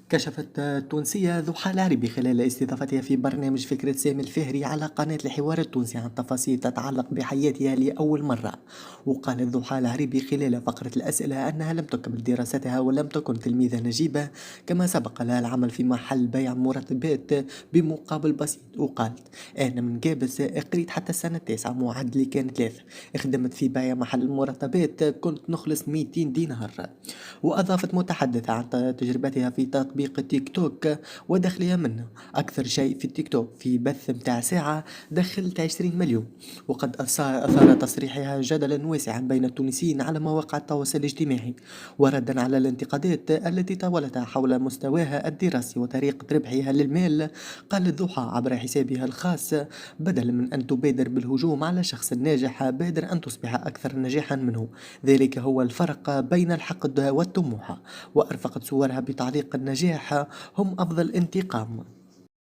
كشفت التونسية ضحى العربي خلال استضافتها في برنامج فكرة سامي الفهري على قناة الحوار التونسي عن تفاصيل تتعلق بحياتها لأول مرة. وقالت ضحى العربي خلال فقرة الأسئلة أنها لم تكمل دراستها ولم تكن تلميذة نجيبة، كما سبق لها العمل في محل بيع مرتبات بمقابل بسيط. وقالت: أنا من قابس قريت حتى السنة التاسعة، معدلي كان 3. خدمت في بيع محل المرتبات كنت نخلص 200 دينار. وأضافت متحدثة عن تجربتها في تطبيق تيك توك ودخلها منه: أكثر شيء في التيك توك في بث متاع ساعة دخلت 20 مليون. وقد أثار تصريحها جدلا واسعا بين التونسيين على مواقع التواصل الاجتماعي، وردا على الانتقادات التي تناولتها حول مستواها الدراسي وطريقة ربحها للمال. قالت ضحى عبر حسابها الخاص: بدلا من أن تبادر بالهجوم على شخص ناجح، بادر أن تصبح أكثر نجاحا منه، ذلك هو الفرق بين الحقد والطموح. وأرفقت صورها بتعليق: النجاح هم أفضل انتقام.